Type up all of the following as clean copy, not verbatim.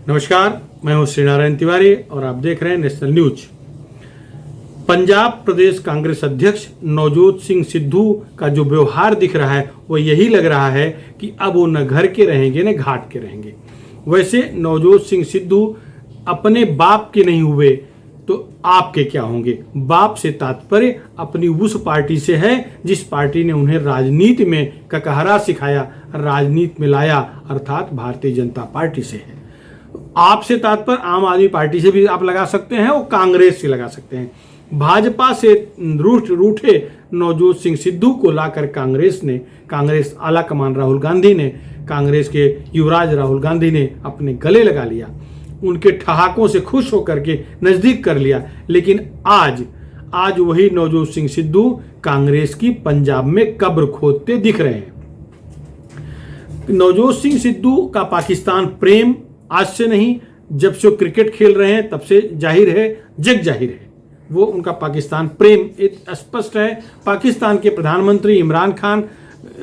नमस्कार, मैं हूं श्रीनारायण तिवारी और आप देख रहे हैं नेशनल न्यूज। पंजाब प्रदेश कांग्रेस अध्यक्ष नवजोत सिंह सिद्धू का जो व्यवहार दिख रहा है वो यही लग रहा है कि अब वो न घर के रहेंगे न घाट के रहेंगे। वैसे नवजोत सिंह सिद्धू अपने बाप के नहीं हुए तो आपके क्या होंगे। बाप से तात्पर्य अपनी उस पार्टी से है जिस पार्टी ने उन्हें राजनीति में ककहरा सिखाया, राजनीति में लाया, अर्थात भारतीय जनता पार्टी से है। आपसे तात्पर्य आम आदमी पार्टी से भी आप लगा सकते हैं और कांग्रेस से लगा सकते हैं। भाजपा से रूठे नवजोत सिंह सिद्धू को लाकर कांग्रेस आला कमान राहुल गांधी ने, कांग्रेस के युवराज राहुल गांधी ने अपने गले लगा लिया, उनके ठहाकों से खुश होकर के नजदीक कर लिया। लेकिन आज वही नवजोत सिंह सिद्धू कांग्रेस की पंजाब में कब्र खोदते दिख रहे हैं। नवजोत सिंह सिद्धू का पाकिस्तान प्रेम आज से नहीं, जब से वो क्रिकेट खेल रहे हैं तब से जाहिर है, जग जाहिर है। वो उनका पाकिस्तान प्रेम स्पष्ट है। पाकिस्तान के प्रधानमंत्री इमरान खान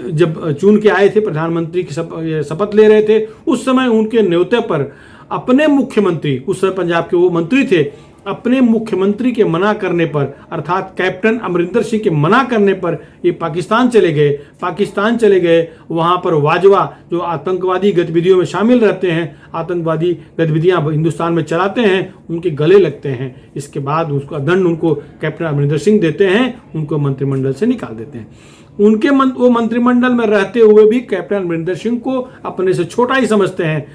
जब चुन के आए थे, प्रधानमंत्री की शपथ ले रहे थे, उस समय उनके न्योते पर अपने मुख्यमंत्री, उस समय पंजाब के वो मंत्री थे, अपने मुख्यमंत्री के मना करने पर, अर्थात कैप्टन अमरिंदर सिंह के मना करने पर ये पाकिस्तान चले गए। वहाँ पर वाजवा जो आतंकवादी गतिविधियों में शामिल रहते हैं, आतंकवादी गतिविधियाँ हिंदुस्तान में चलाते हैं, उनके गले लगते हैं। इसके बाद उसका दंड उनको कैप्टन अमरिंदर सिंह देते हैं, उनको मंत्रिमंडल से निकाल देते हैं। वो मंत्रिमंडल में रहते हुए भी कैप्टन अमरिंदर सिंह को अपने से छोटा ही समझते हैं।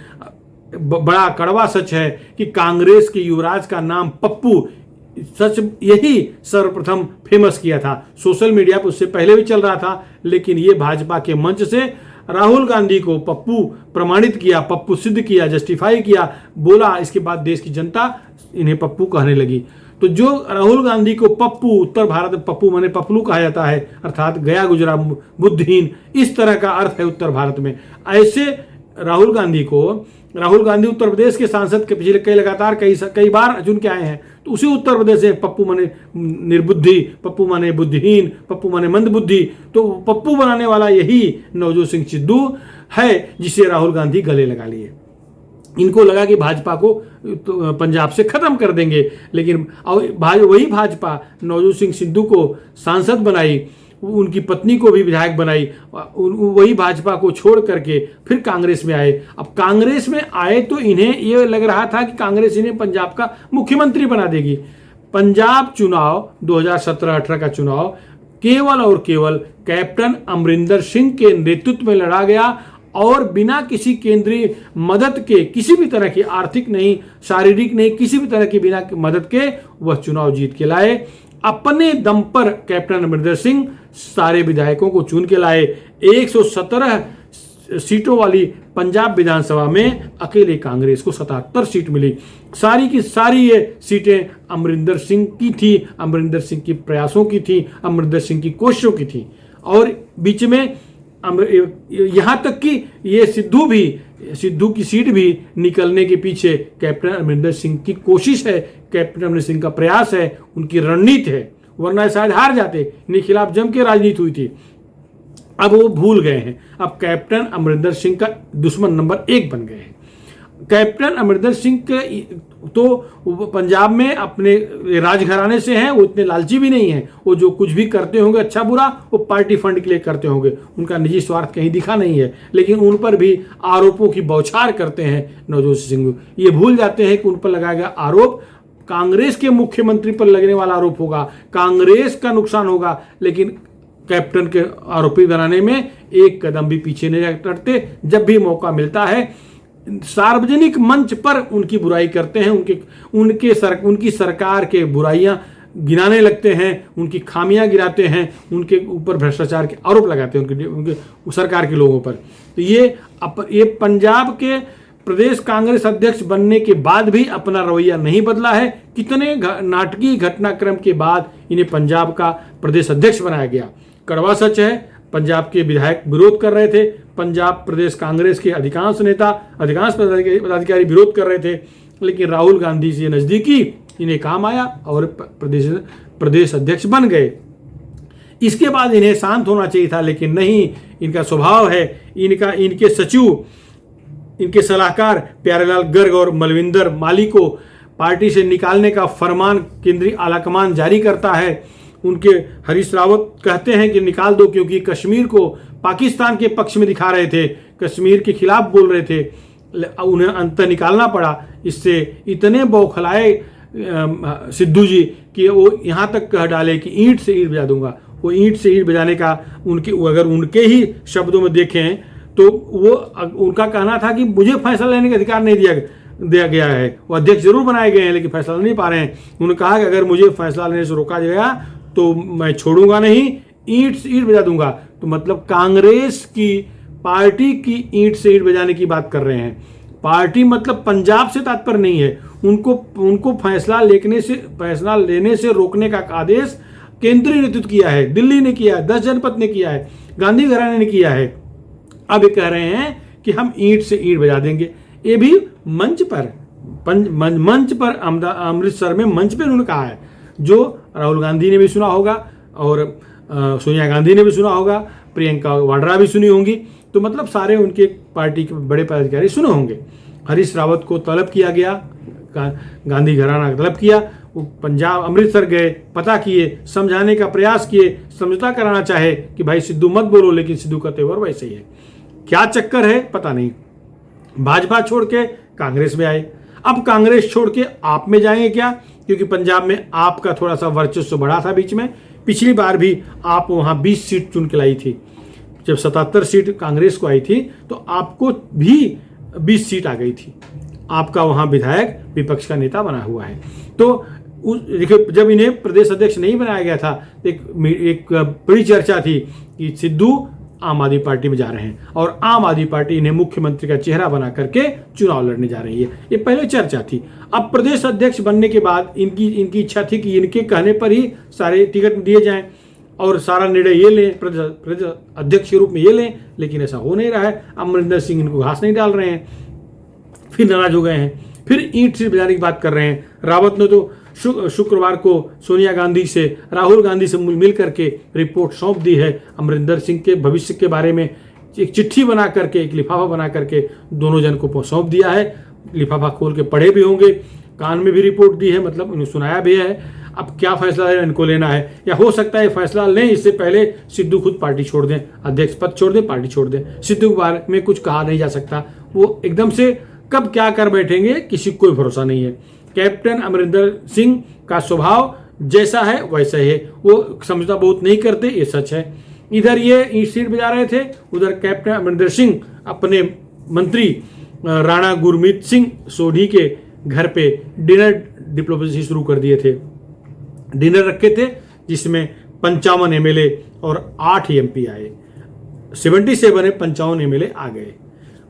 बड़ा कड़वा सच है कि कांग्रेस के युवराज का नाम पप्पू, सच यही सर्वप्रथम फेमस किया था। सोशल मीडिया पर उससे पहले भी चल रहा था, लेकिन ये भाजपा के मंच से राहुल गांधी को पप्पू प्रमाणित किया, पप्पू सिद्ध किया, जस्टिफाई किया, बोला। इसके बाद देश की जनता इन्हें पप्पू कहने लगी। तो जो राहुल गांधी को पप्पू, उत्तर भारत में पप्पू माने पपलू कहा जाता है, अर्थात गया गुजरा बुद्धिहीन, इस तरह का अर्थ है उत्तर भारत में। ऐसे राहुल गांधी उत्तर प्रदेश के सांसद के पिछले कई बार चुन के आए हैं। तो उसी उत्तर प्रदेश से पप्पू माने निर्बुद्धि, पप्पू माने बुद्धिहीन, पप्पू माने मंदबुद्धि, तो पप्पू बनाने वाला यही नवजोत सिंह सिद्धू है जिसे राहुल गांधी गले लगा लिए। इनको लगा कि भाजपा को तो पंजाब से खत्म कर देंगे, लेकिन वही भाजपा नवजोत सिंह सिद्धू को सांसद बनाई, उनकी पत्नी को भी विधायक बनाई। वही भाजपा को छोड़ करके फिर कांग्रेस में आए। अब कांग्रेस में आए तो इन्हें ये लग रहा था कि कांग्रेस इन्हें पंजाब का मुख्यमंत्री बना देगी। पंजाब चुनाव 2017-18 का चुनाव केवल और केवल कैप्टन अमरिंदर सिंह के नेतृत्व में लड़ा गया और बिना किसी केंद्रीय मदद के, किसी भी तरह की आर्थिक नहीं, शारीरिक नहीं, किसी भी तरह की बिना मदद के वह चुनाव जीत के लाए। अपने दम पर कैप्टन अमरिंदर सिंह सारे विधायकों को चुन के लाए। 117 सीटों वाली पंजाब विधानसभा में अकेले कांग्रेस को 77 सीट मिली। सारी की सारी ये सीटें अमरिंदर सिंह की थी, अमरिंदर सिंह की प्रयासों की थी, अमरिंदर सिंह की कोशिशों की थी। और बीच में यहाँ तक कि ये सिद्धू की सीट भी निकलने के पीछे कैप्टन अमरिंदर सिंह की कोशिश है, कैप्टन अमरिंदर सिंह का प्रयास है, उनकी रणनीति है, वरना शायद हार जाते। इनके खिलाफ जम के राजनीति हुई थी। अब वो भूल गए हैं। अब कैप्टन अमरिंदर सिंह का दुश्मन नंबर 1 बन गए हैं। कैप्टन अमरिंदर सिंह के तो पंजाब में अपने राजघराने से हैं, वो इतने लालची भी नहीं है। वो जो कुछ भी करते होंगे अच्छा बुरा वो पार्टी फंड के लिए करते होंगे, उनका निजी स्वार्थ कहीं दिखा नहीं है। लेकिन उन पर भी आरोपों की बौछार करते हैं नवजोत सिंह। ये भूल जाते हैं कि उन पर लगाया गया आरोप कांग्रेस के मुख्यमंत्री पर लगने वाला आरोप होगा, कांग्रेस का नुकसान होगा, लेकिन कैप्टन के आरोपी बनाने में एक कदम भी पीछे नहीं हटते। जब भी मौका मिलता है सार्वजनिक मंच पर उनकी बुराई करते हैं, उनकी सरकार के बुराइयां गिनाने लगते हैं, उनकी खामियां गिराते हैं, उनके ऊपर भ्रष्टाचार के आरोप लगाते हैं उनके सरकार के लोगों पर। तो ये पंजाब के प्रदेश कांग्रेस अध्यक्ष बनने के बाद भी अपना रवैया नहीं बदला है। कितने नाटकीय घटनाक्रम के बाद इन्हें पंजाब का प्रदेश अध्यक्ष बनाया गया। कड़वा सच है, पंजाब के विधायक विरोध कर रहे थे, पंजाब प्रदेश कांग्रेस के अधिकांश पदाधिकारी विरोध कर रहे थे, लेकिन राहुल गांधी से नजदीकी इन्हें काम आया और प्रदेश अध्यक्ष बन गए। इसके बाद इन्हें शांत होना चाहिए था, लेकिन नहीं। इनका स्वभाव है, इनके सचिव इनके सलाहकार प्यारेलाल गर्ग और मलविंदर माली को पार्टी से निकालने का फरमान केंद्रीय आलाकमान जारी करता है। उनके हरीश रावत कहते हैं कि निकाल दो, क्योंकि कश्मीर को पाकिस्तान के पक्ष में दिखा रहे थे, कश्मीर के खिलाफ बोल रहे थे, उन्हें अंत निकालना पड़ा। इससे इतने बौखलाए सिद्धू जी कि वो यहाँ तक कह डाले कि ईंट से ईंट बजा दूंगा। वो ईंट से ईंट बजाने का अगर उनके ही शब्दों में देखें तो वो उनका कहना था कि मुझे फैसला लेने का अधिकार नहीं दिया गया है। वो अध्यक्ष जरूर बनाए गए हैं लेकिन फैसला नहीं पा रहे हैं। उन्होंने कहा कि अगर मुझे फैसला लेने से रोका जाएगा तो मैं छोड़ूंगा नहीं, ईंट से ईंट बजा दूंगा। तो मतलब कांग्रेस की पार्टी की ईंट से ईंट बजाने की बात कर रहे हैं। पार्टी मतलब पंजाब से तात्पर्य नहीं है। उनको फैसला लेने से रोकने का आदेश केंद्रीय नेतृत्व किया है, दिल्ली ने किया है, 10 जनपद ने किया है, गांधी घराने ने किया है। अब ये कह रहे हैं कि हम ईंट से ईंट बजा देंगे। ये भी मंच पर अमृतसर में मंच पर उन्होंने कहा है, जो राहुल गांधी ने भी सुना होगा और सोनिया गांधी ने भी सुना होगा, प्रियंका वाड्रा भी सुनी होंगी। तो मतलब सारे उनके पार्टी के बड़े पदाधिकारी सुने होंगे। हरीश रावत को तलब किया गया, गांधी घराना तलब किया, वो पंजाब अमृतसर गए, पता किए, समझाने का प्रयास किए, समझौता कराना चाहे कि भाई सिद्धू मत बोलो, लेकिन सिद्धू का तेवर वैसे ही है। क्या चक्कर है पता नहीं। भाजपा छोड़ के कांग्रेस में आए, अब कांग्रेस छोड़ के आप में जाएंगे क्या? क्योंकि पंजाब में आपका थोड़ा सा वर्चस्व बढ़ा था बीच में। पिछली बार भी आप वहां 20 सीट चुन के लाई थी। जब 77 सीट कांग्रेस को आई थी तो आपको भी 20 सीट आ गई थी। आपका वहां विधायक विपक्ष का नेता बना हुआ है। तो देखिए, जब इन्हें प्रदेश अध्यक्ष नहीं बनाया गया था, एक बड़ी चर्चा थी कि सिद्धू आम आदमी पार्टी में जा रहे हैं और आम आदमी पार्टी इन्हें मुख्यमंत्री का चेहरा बना करके चुनाव लड़ने जा रही है। ये पहले चर्चा थी। अब प्रदेश अध्यक्ष बनने के बाद इनकी इच्छा थी कि इनके कहने पर ही सारे टिकट दिए जाएं और सारा निर्णय ये लें, प्रदेश अध्यक्ष के रूप में ये लें, लेकिन ऐसा हो नहीं रहा है। अमरिंदर सिंह इनको घास नहीं डाल रहे हैं, फिर नाराज हो गए हैं, फिर ईंट से बजाने की बात कर रहे हैं। रावत ने तो शुक्रवार को सोनिया गांधी से, राहुल गांधी से मिल करके रिपोर्ट सौंप दी है। अमरिंदर सिंह के भविष्य के बारे में एक चिट्ठी बना करके, एक लिफाफा बना करके दोनों जन को सौंप दिया है। लिफाफा खोल के पढ़े भी होंगे, कान में भी रिपोर्ट दी है, मतलब उन्हें सुनाया भी है। अब क्या फैसला है इनको लेना है, या हो सकता है फैसला लें इससे पहले सिद्धू खुद पार्टी छोड़ दें, अध्यक्ष पद छोड़ दें, पार्टी छोड़ दें। सिद्धू के बारे में कुछ कहा नहीं जा सकता, वो एकदम से कब क्या कर बैठेंगे किसी को कोई भरोसा नहीं है। कैप्टन अमरिंदर सिंह का स्वभाव जैसा है वैसा ही है, वो समझौता बहुत नहीं करते, ये सच है। इधर ये ईंट सीट बजा रहे थे, उधर कैप्टन अमरिंदर सिंह अपने मंत्री राणा गुरमीत सिंह सोढ़ी के घर पे डिनर डिप्लोमेसी शुरू कर दिए थे। डिनर रखे थे जिसमें 55 एमएलए और 8 एमपी आए, 77 है, 55 एमएलए आ गए,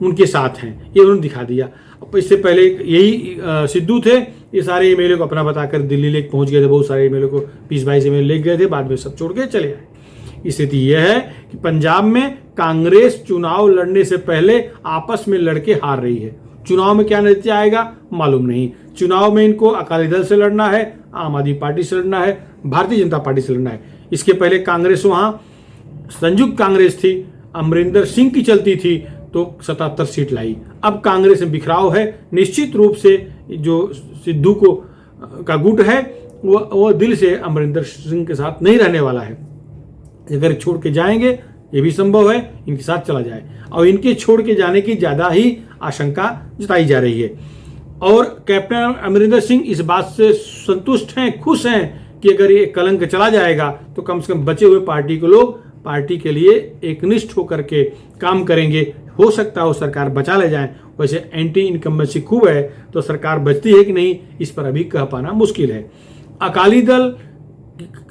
उनके साथ हैं, ये उन्होंने दिखा दिया। इससे पहले यही सिद्धू थे, ये सारे एमएलए को अपना बताकर दिल्ली लेके पहुंच गए थे। बहुत सारे एमएलए को 20-22 एमएलए ले गए थे, बाद में सब छोड़ के चले आए। स्थिति यह है कि पंजाब में कांग्रेस चुनाव लड़ने से पहले आपस में लड़के हार रही है। चुनाव में क्या नतीजा आएगा मालूम नहीं। चुनाव में इनको अकाली दल से लड़ना है, आम आदमी पार्टी से लड़ना है, भारतीय जनता पार्टी से लड़ना है। इसके पहले कांग्रेस वहां संयुक्त कांग्रेस थी, अमरिंदर सिंह की चलती थी तो 77 सीट लाई। अब कांग्रेस में बिखराव है। निश्चित रूप से जो सिद्धू का गुट है वो दिल से अमरिंदर सिंह के साथ नहीं रहने वाला है। अगर छोड़ के जाएंगे, ये भी संभव है इनके साथ चला जाए, और इनके छोड़ के जाने की ज्यादा ही आशंका जताई जा रही है। और कैप्टन अमरिंदर सिंह इस बात से संतुष्ट हैं, खुश हैं कि अगर ये कलंक चला जाएगा तो कम से कम बचे हुए पार्टी के लोग पार्टी के लिए एकनिष्ठ होकर के काम करेंगे। हो सकता है सरकार बचा ले जाए। वैसे एंटी इनकम्बेंसी खूब है, तो सरकार बचती है कि नहीं इस पर अभी कह पाना मुश्किल है। अकाली दल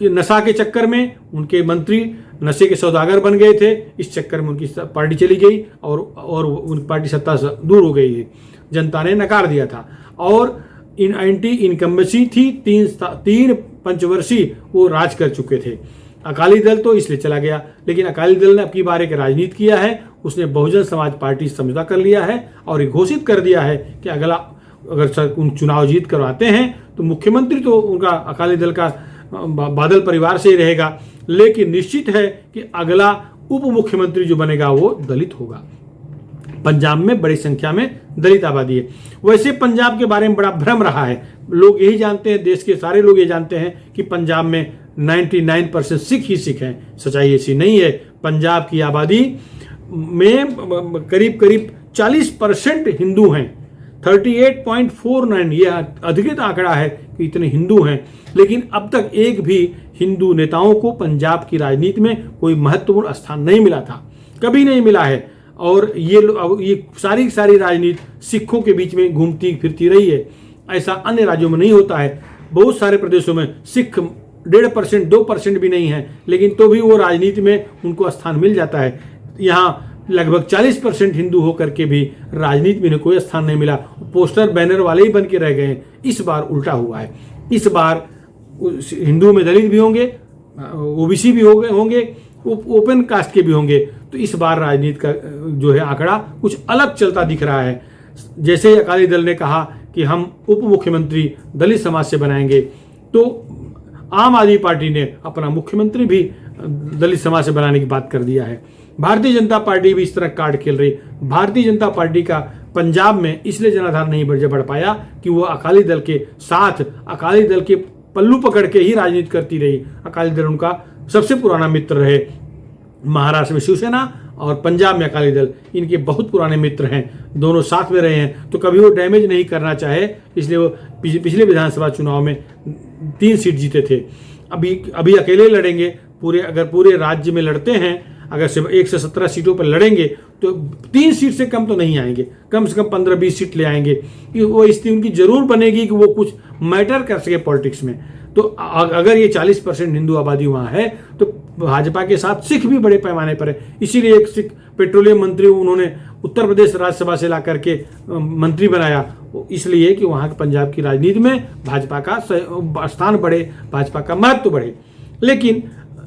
नशा के चक्कर में उनके मंत्री नशे के सौदागर बन गए थे, इस चक्कर में उनकी पार्टी चली गई और उनकी पार्टी सत्ता से दूर हो गई है। जनता ने नकार दिया था और एंटी इनकम्बेंसी थी, 3 पंचवर्षीय वो राज कर चुके थे। अकाली दल तो इसलिए चला गया, लेकिन अकाली दल ने अब की बार एक राजनीति किया है। उसने बहुजन समाज पार्टी से समझौता कर लिया है और ये घोषित कर दिया है कि अगर चुनाव जीत करवाते हैं तो मुख्यमंत्री तो उनका अकाली दल का बादल परिवार से ही रहेगा, लेकिन निश्चित है कि अगला उप मुख्यमंत्री जो बनेगा वो दलित होगा। पंजाब में बड़ी संख्या में दलित आबादी है। वैसे पंजाब के बारे में बड़ा भ्रम रहा है। लोग यही जानते हैं, देश के सारे लोग ये जानते हैं कि पंजाब में 99% सिख ही सिख हैं। सच्चाई ऐसी नहीं है। पंजाब की आबादी में करीब करीब 40% हिंदू हैं। 38.49 यह अधिकृत आंकड़ा है कि इतने हिंदू हैं। लेकिन अब तक एक भी हिंदू नेताओं को पंजाब की राजनीति में कोई महत्वपूर्ण स्थान नहीं मिला था, कभी नहीं मिला है। और ये सारी राजनीति सिखों के बीच में घूमती फिरती रही है। ऐसा अन्य राज्यों में नहीं होता है। बहुत सारे प्रदेशों में सिख 1.5% 2% भी नहीं है, लेकिन तो भी वो राजनीति में उनको स्थान मिल जाता है। यहाँ लगभग 40% हिंदू होकर के भी राजनीति में इन्हें कोई स्थान नहीं मिला। पोस्टर बैनर वाले ही बन के रह गए हैं। इस बार उल्टा हुआ है। इस बार हिंदू में दलित भी होंगे, ओबीसी भी होंगे, ओपन कास्ट के भी होंगे। तो इस बार राजनीति का जो है आंकड़ा कुछ अलग चलता दिख रहा है। जैसे अकाली दल ने कहा कि हम उप मुख्यमंत्री दलित समाज से बनाएंगे, तो आम आदमी पार्टी ने अपना मुख्यमंत्री भी दलित समाज से बनाने की बात कर दिया है। भारतीय जनता पार्टी भी इस तरह कार्ड खेल रही। भारतीय जनता पार्टी का पंजाब में इसलिए जनाधार नहीं बढ़ पाया कि वो अकाली दल के साथ, अकाली दल के पल्लू पकड़ के ही राजनीति करती रही। अकाली दल उनका सबसे पुराना मित्र रहे। महाराष्ट्र में शिवसेना और पंजाब में अकाली दल, इनके बहुत पुराने मित्र हैं। दोनों साथ में रहे हैं, तो कभी वो डैमेज नहीं करना चाहे, इसलिए वो पिछले विधानसभा चुनाव में 3 सीट जीते थे। अभी अकेले लड़ेंगे। अगर पूरे राज्य में लड़ते हैं, अगर सिर्फ 117 सीटों पर लड़ेंगे तो 3 सीट से कम तो नहीं आएंगे, कम से कम 15-20 सीट ले आएंगे। वो स्थिति उनकी जरूर बनेगी कि वो कुछ मैटर कर सके पॉलिटिक्स में। तो अगर ये 40% हिंदू आबादी वहाँ है, तो भाजपा के साथ सिख भी बड़े पैमाने पर है। इसीलिए एक सिख पेट्रोलियम मंत्री उन्होंने उत्तर प्रदेश राज्यसभा से ला करके मंत्री बनाया, इसलिए कि वहाँ के पंजाब की राजनीति में भाजपा का स्थान बढ़े, भाजपा का महत्व बढ़े। लेकिन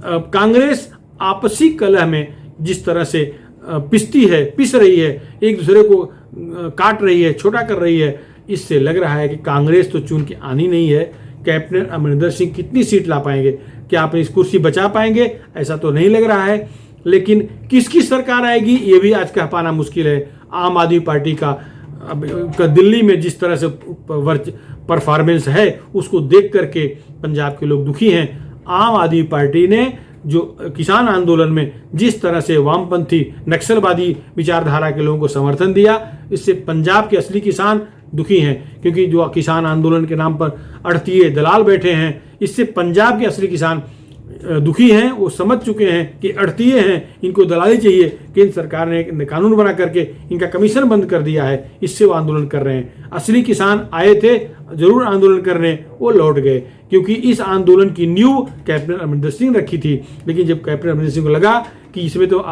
कांग्रेस आपसी कलह में जिस तरह से पिस रही है, एक दूसरे को काट रही है, छोटा कर रही है, इससे लग रहा है कि कांग्रेस तो चुन के आनी नहीं है। कैप्टन अमरिंदर सिंह कितनी सीट ला पाएंगे, क्या अपनी इस कुर्सी बचा पाएंगे, ऐसा तो नहीं लग रहा है। लेकिन किसकी सरकार आएगी ये भी आज कह पाना मुश्किल है। आम आदमी पार्टी का दिल्ली में जिस तरह से परफॉर्मेंस है, उसको देख करके पंजाब के लोग दुखी हैं। आम आदमी पार्टी ने जो किसान आंदोलन में जिस तरह से वामपंथी नक्सलवादी विचारधारा के लोगों को समर्थन दिया, इससे पंजाब के असली किसान दुखी हैं। क्योंकि जो किसान आंदोलन के नाम पर अड़तीय दलाल बैठे हैं, इससे पंजाब के असली किसान दुखी हैं। वो समझ चुके हैं कि अड़तीय हैं, इनको दलाली चाहिए। केंद्र सरकार ने कानून बना करके इनका कमीशन बंद कर दिया है, इससे वो आंदोलन कर रहे हैं। असली किसान आए थे जरूर आंदोलन करने, वो लौट गए, क्योंकि इस आंदोलन की नींव कैप्टन अमरिंदर सिंह रखी थी। लेकिन जब कैप्टन अमरिंदर सिंह को लगा कि इसमें तो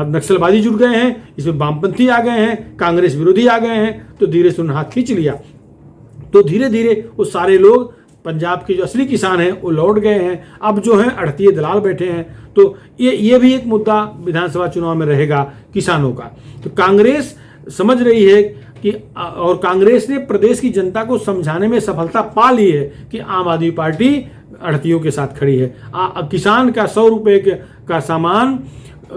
नक्सलवादी जुड़ गए हैं, इसमें वामपंथी आ गए हैं, कांग्रेस विरोधी आ गए हैं, तो धीरे से उन्होंने हाथ खींच लिया। तो धीरे धीरे वो सारे लोग, पंजाब के जो असली किसान हैं, वो लौट गए हैं। अब जो है अड़तीय दलाल बैठे हैं। तो ये भी एक मुद्दा विधानसभा चुनाव में रहेगा किसानों का। तो कांग्रेस समझ रही है कि, और कांग्रेस ने प्रदेश की जनता को समझाने में सफलता पा ली है कि आम आदमी पार्टी अड़तियों के साथ खड़ी है। किसान का 100 रुपए का सामान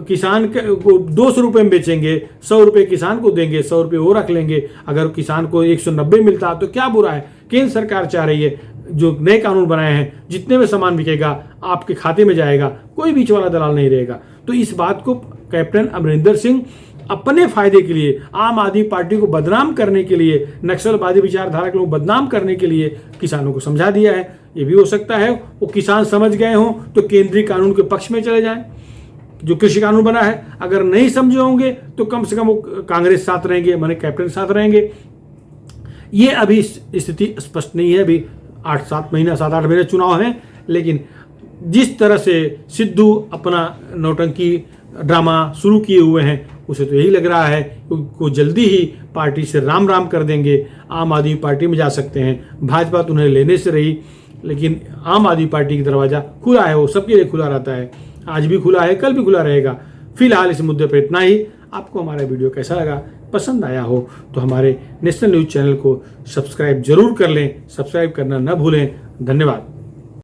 किसान को 200 रुपये में बेचेंगे, 100 रुपये किसान को देंगे, 100 रुपये वो रख लेंगे। अगर किसान को 190 मिलता तो क्या बुरा है। केंद्र सरकार चाह रही है, जो नए कानून बनाए हैं, जितने में सामान बिकेगा आपके खाते में जाएगा, कोई बीच वाला दलाल नहीं रहेगा। तो इस बात को कैप्टन अमरिंदर सिंह अपने फायदे के लिए, आम आदमी पार्टी को बदनाम करने के लिए, नक्सलवादी विचारधारा के लोग बदनाम करने के लिए किसानों को समझा दिया है। ये भी हो सकता है वो किसान समझ गए हों तो केंद्रीय कानून के पक्ष में चले जाएं, जो कृषि कानून बना है। अगर नहीं समझे होंगे तो कम से कम वो कांग्रेस साथ रहेंगे, माने कैप्टन साथ रहेंगे। ये अभी स्थिति स्पष्ट नहीं है। अभी 7-8 महीने चुनाव है, लेकिन जिस तरह से सिद्धू अपना नौटंकी ड्रामा शुरू किए हुए हैं, उसे तो यही लग रहा है कि जल्दी ही पार्टी से राम राम कर देंगे, आम आदमी पार्टी में जा सकते हैं। भाजपा तो उन्हें लेने से रही, लेकिन आम आदमी पार्टी की दरवाजा खुला है, वो सबके लिए खुला रहता है। आज भी खुला है, कल भी खुला रहेगा। फिलहाल इस मुद्दे पर इतना ही। आपको हमारा वीडियो कैसा लगा, पसंद आया हो तो हमारे नेशनल न्यूज़ चैनल को सब्सक्राइब जरूर कर लें, सब्सक्राइब करना न भूलें। धन्यवाद।